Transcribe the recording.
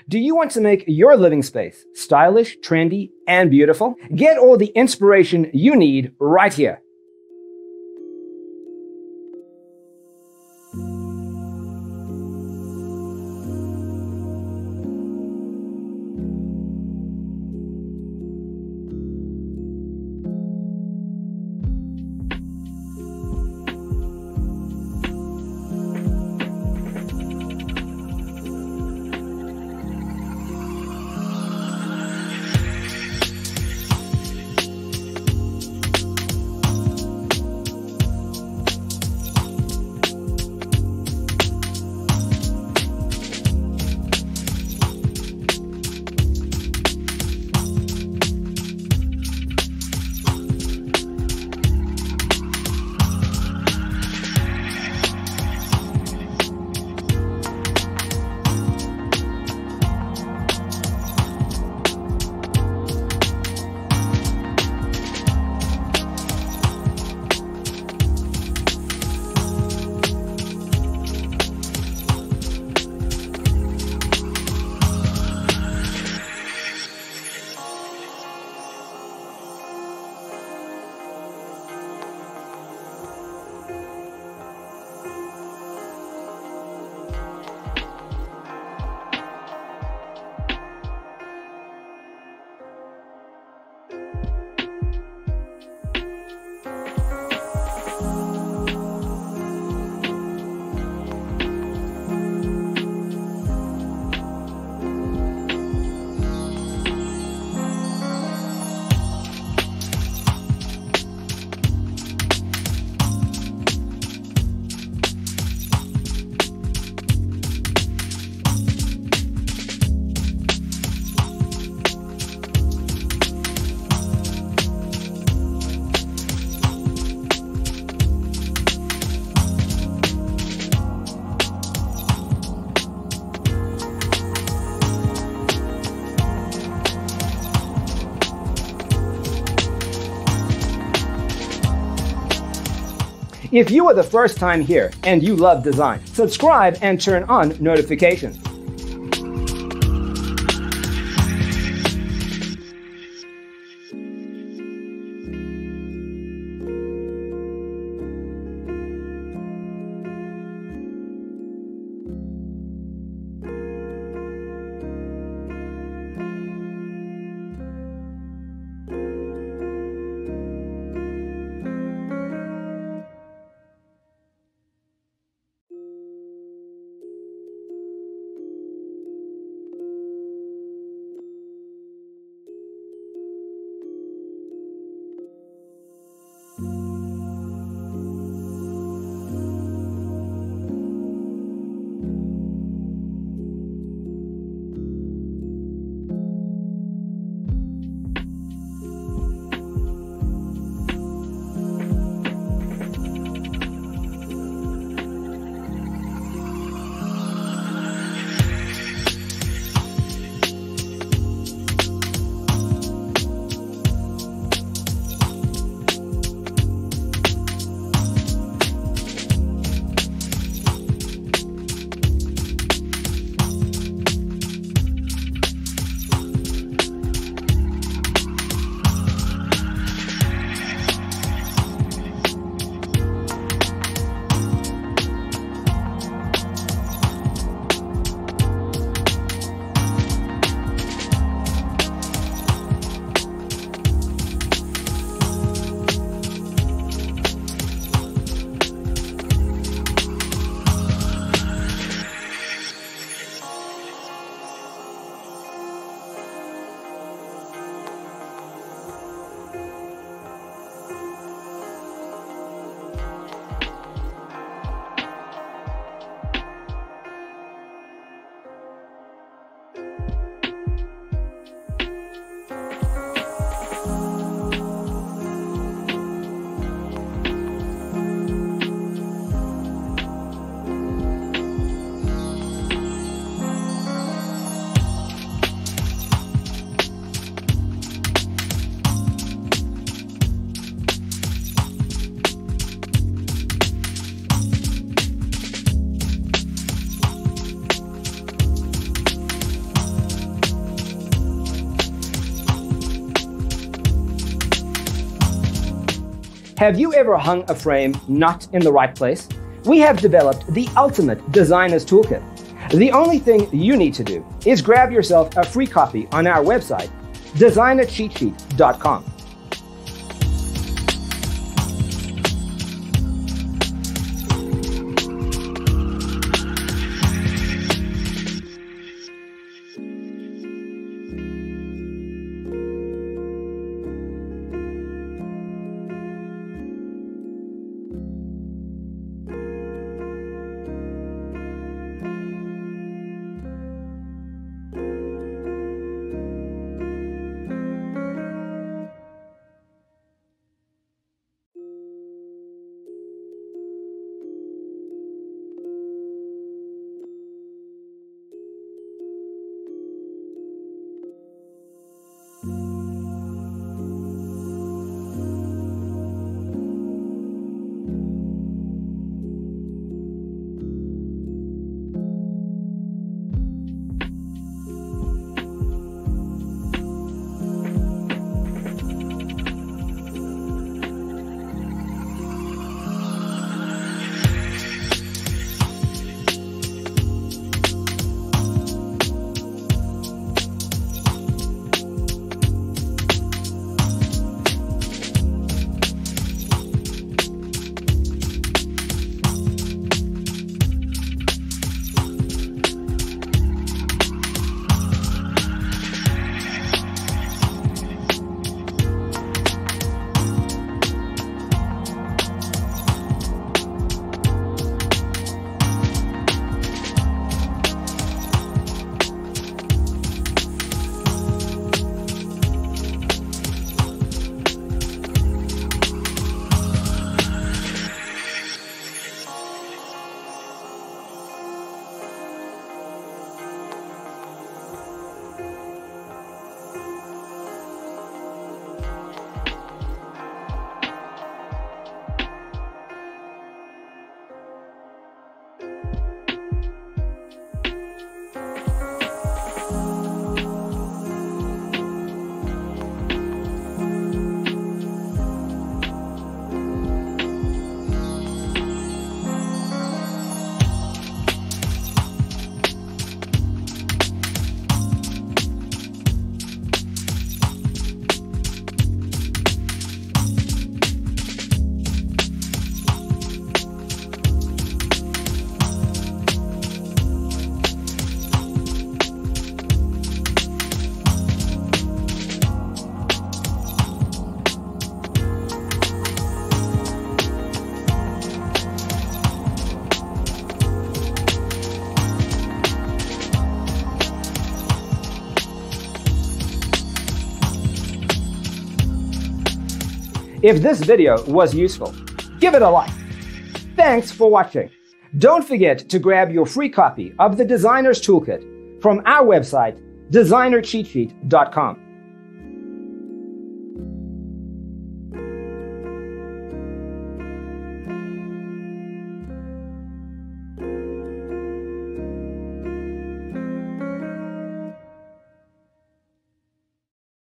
Do you want to make your living space stylish, trendy, and beautiful? Get all the inspiration you need right here. If you are the first time here and you love design, subscribe and turn on notifications. Have you ever hung a frame not in the right place? We have developed the ultimate designer's toolkit. The only thing you need to do is grab yourself a free copy on our website, designercheatsheet.com. If this video was useful, give it a like. Thanks for watching. Don't forget to grab your free copy of the Designer's Toolkit from our website, designercheatsheet.com.